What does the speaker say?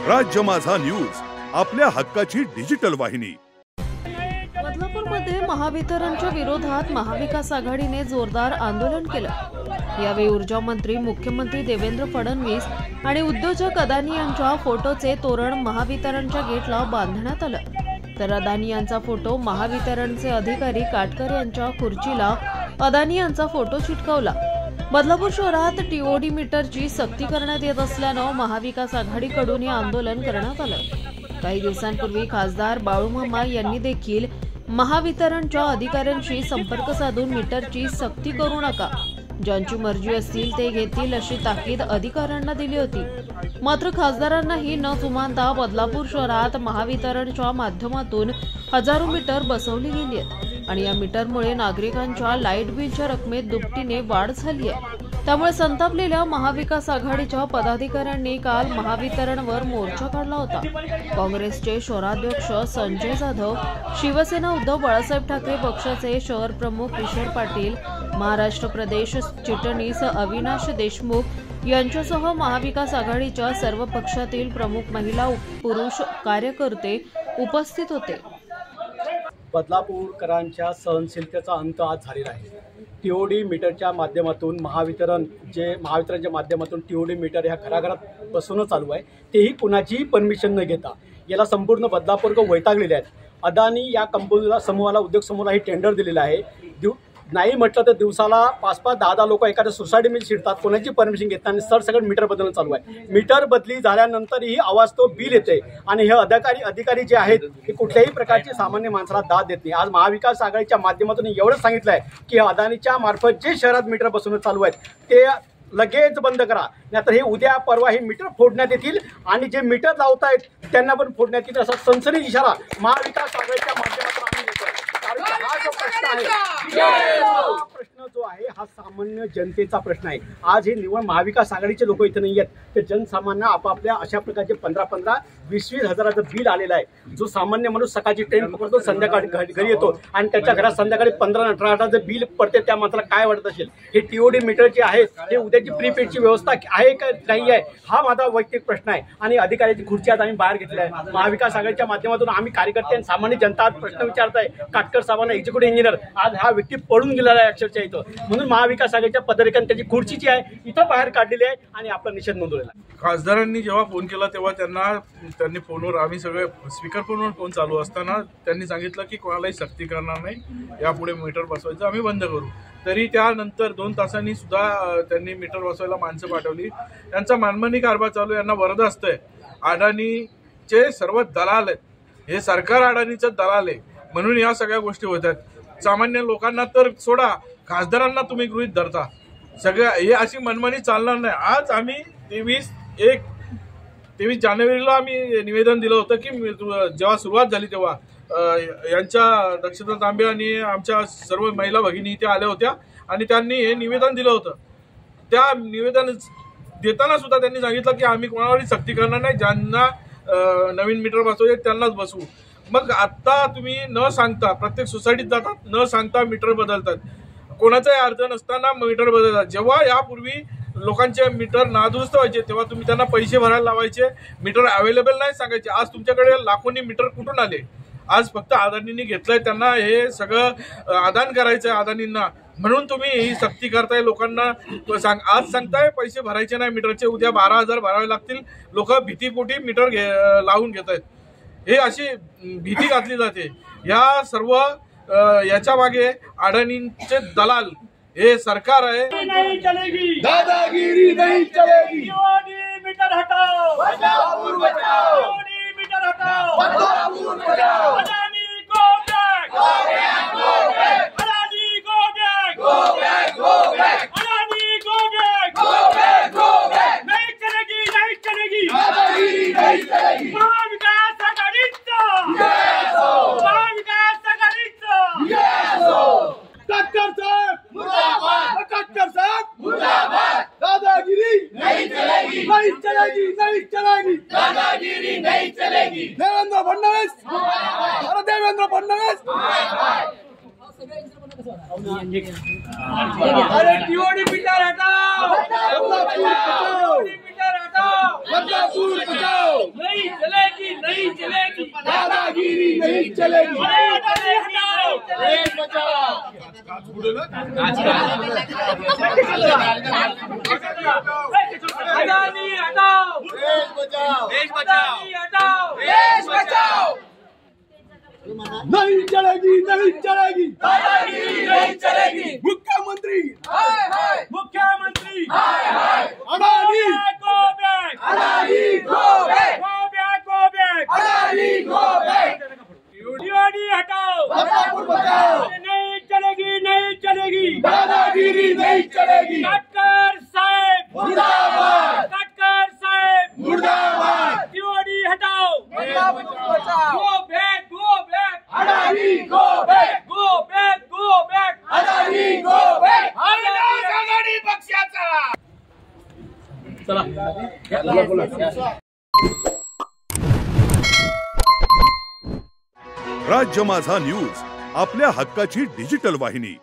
राज्य माझा न्यूज, आपल्या हक्काची डिजिटल वाहिनी। बदलापूरमध्ये महावितरणच्या विरोधात महाविकास आघाडीने जोरदार आंदोलन केलं। यावेळी ऊर्जा मंत्री, मुख्यमंत्री देवेंद्र फडणवीस आणि उद्योजक अदानी यांच्या फोटोचे तोरण महावितरणच्या गेटला बांधण्यात आलं। तर अदानी यांचा फोटो, महावितरणचे अधिकारी काटकर यांच्या खुर्चीला अदानी यांचा फोटो चिटकवला। बदलापूर शहरात टीओडी मीटरची सक्ती करण्यात येत असल्यानं महाविकास आघाडीकडून हे आंदोलन करण्यात आलं। काही दिवसांपूर्वी खासदार बाळूमामा यांनी देखील महावितरणच्या अधिकाऱ्यांशी संपर्क साधून मीटरची सक्ती करू नका, ज्यांची मर्जी असतील ते घेतील अशी ताकीद अधिकाऱ्यांना दिली होती। मात्र खासदारांनाही न जुमानता बदलापूर शहरात महावितरणच्या माध्यमातून हजारो मीटर बसवली गेली आहेत आणि या मीटरमुळे नागरिकांच्या लाईट बिलच्या रकमेत दुपटीने वाढ झाली आहे। त्यामुळे संतापलेल्या महाविकास आघाडीच्या पदाधिकाऱ्यांनी काल महावितरणवर मोर्चा काढला होता। काँग्रेसचे शहराध्यक्ष संजय जाधव, शिवसेना उद्धव बाळासाहेब ठाकरे पक्षाचे शहर प्रमुख किशोर पाटील, महाराष्ट्र प्रदेश चिटणीस अविनाश देशमुख यांच्यासह महाविकास आघाडीच्या सर्व पक्षातील प्रमुख महिला, पुरुष कार्यकर्ते उपस्थित होते। बदलापूरकरांच्या सहनशीलतेचा अंत आज झालेला आहे। टीओडी मीटरच्या माध्यमातून महावितरणच्या माध्यमातून टीओडी मीटर ह्या घराघरात बसवणं चालू आहे, तेही कुणाचीही परमिशन न घेता। याला संपूर्ण बदलापूरकर वैतागलेले आहेत। अदानी या कंपनीला, समूहाला, उद्योग समूहाला ही टेंडर दिलेलं आहे। नाही म्हटलं तर दिवसाला 5-5, 10-10 लोक एखाद्या सोसायटीमध्ये शिरतात, कोणाची परमिशन घेत नाही, सरसकट मीटर बदलणं चालू आहे। मीटर बदली झाल्यानंतरही आवाज तो बिल येते आणि हे अधिकारी जे आहेत हे कुठल्याही प्रकारची सामान्य माणसाला दाद देत नाही। आज महाविकास आघाडीच्या माध्यमातून एवढंच सांगितलं आहे की अदानीच्या मार्फत जे शहरात मीटर बसवणं चालू आहेत ते लगेच बंद करा, नाहीतर हे उद्या परवा हे मीटर फोडण्यात येतील आणि जे मीटर लावतायत त्यांना पण फोडण्यात येतील, असा सनसनी इशारा महाविकास आघाडीच्या माध्यमातून आम्ही देतोय। कारण हा जो प्रश्न जो आहे हा सामान्य जनतेचा प्रश्न आहे। आज हे निवड महाविकास आघाडीचे लोक इथे नाही आहेत, ते जनसामान्य आपापल्या अशा प्रकारचे 15-15, 20-20 हजाराचं बिल आलेलं आहे। जो सामान्य माणूस सकाळची ट्रेन पकडतो, संध्याकाळी घरी येतो आणि त्याच्या घरात संध्याकाळी 15-18 बिल पडते, त्या माणसाला काय वाटत असेल? हे टीओडी मीटर जे आहे हे उद्याची प्रीपेडची व्यवस्था आहे का नाही आहे, हा माझा वैयक्तिक प्रश्न आहे। आणि अधिकाऱ्याची खुर्ची आज आम्ही बाहेर घेतली आहे। महाविकास आघाडीच्या माध्यमातून आम्ही कार्यकर्ते आणि सामान्य जनता आज प्रश्न विचारत आहे। काटकर साहेबांना, एक्झिक्युटिव्ह इंजिनियर, आज हा व्यक्ती पळून गेलेला आहे अक्षरशः इथं, म्हणून महाविकास आघाडीच्या पदाधिकाऱ्यांनी त्याची खुर्ची जी आहे इथं बाहेर काढलेली आहे आणि आपला निषेध नोंदवलेला आहे। खासदारांनी जेव्हा फोन केला तेव्हा त्यांनी फोनवर, आम्ही सगळे स्पीकर फोनवर फोन चालू असताना त्यांनी सांगितलं की कोणालाही सक्ती करणार नाही, यापुढे मीटर बसवायचं आम्ही बंद करू। तरी त्यानंतर 2 तासांनी सुद्धा त्यांनी मीटर बसवायला माणसं पाठवली। त्यांचा मनमानी कारभार चालू, यांना वरदहस्त आहे। अडाणीचे सर्व दलाल आहेत, हे सरकार अडाणीचं दलाल आहे, म्हणून या सगळ्या गोष्टी होत आहेत। सामान्य लोकांना तर सोडा, खासदारांना तुम्ही गृहीत धरता। सगळ्या हे अशी मनमानी चालणार नाही। आज आम्ही 23 जानेवारीला आम्ही निवेदन दिलं होतं की जेव्हा सुरुवात झाली तेव्हा यांच्या दक्षता तांबे आणि आमच्या सर्व महिला भगिनी इथे आल्या होत्या आणि त्यांनी हे निवेदन दिलं होतं। त्या निवेदन देताना सुद्धा त्यांनी सांगितलं की आम्ही कोणावरही सक्ती करणार नाही, ज्यांना नवीन मीटर बसवायचे त्यांनाच बसवू। मग आता तुम्ही न सांगता प्रत्येक सोसायटीत जातात, न सांगता मीटर बदलतात, कोणाचाही अर्थ नसताना मीटर बदलतात। जेव्हा यापूर्वी लोकांचे मीटर नादुरुस्त व्हायचे तेव्हा तुम्ही त्यांना पैसे भरायला लावायचे, मीटर अवेलेबल नाही सांगायचे। आज तुमच्याकडे लाखोनी मीटर कुठून आले? आज फक्त अदानींनी घेतलंय, त्यांना हे सगळं आदान करायचंय अदानींना, म्हणून तुम्ही ही सक्ती करताय। लोकांना आज सांगताय पैसे भरायचे नाही मीटरचे, उद्या 12,000 भरावे लागतील। लोक भीतीपोटी मीटर लावून घेत आहेत, हे अशी भीती घातली जाते। या सर्व याच्या मागे अडाणींचे दलाल हे सरकार आहे। नहीं चलेगी, दादागिरी नहीं चलेगी। टीओडी मीटर हटाओ, बदलापुर बचाओ, टीओडी मीटर हटाओ, बदलापुर बचाओ। Adani go back, Go back, go back, Adani go back, go back, go back, Adani go back, go back, go back। नहीं चलेगी, नहीं चलेगी, दादागिरी नहीं चलेगी। महाविकास आघाडीचा, Yes हो, महाविकास आघाडीचा, yes हो। काटकर साहेब मुर्दाबाद, काटकर साहेब मुर्दाबाद। दादागिरी नहीं चलेगी, नहीं चलेगी, नहीं चलेगी। दादागिरी नहीं चलेगी। देवेंद्र फडणवीस, अरे देवेंद्र फडणवीस, अरे टीओडी मीटर हटाओ, बदलापुर बचाओ, टीओडी मीटर हटाओ, बदलापुर बचाओ। नहीं चलेगी नहीं चलेगी दादागिरी नहीं चलेगी अरे अदानी हटाओ देश बचाओ अदानी हटाओ देश बचाओ अदानी हटाओ देश बचाओ नहीं चलेगी नहीं चलेगी दादागिरी नहीं चलेगी मुख्यमंत्री मुख्यमंत्री Adani go back Adani go back go back go back Adani go back TOD हटाओ बदलापुर बचाओ नहीं चलेगी नहीं चलेगी दादागिरी नहीं चलेगी कटकर साहब मुर्दाबाद कटकर साहब मुर्दाबाद टीओडी हटाओ बदलापुर बचाओ go back Adani go back go back go back Adani go back Mahavikas Aghadi पक्षाचा राज्य माझा न्यूज आपल्या हक्काची डिजिटल वाहिनी.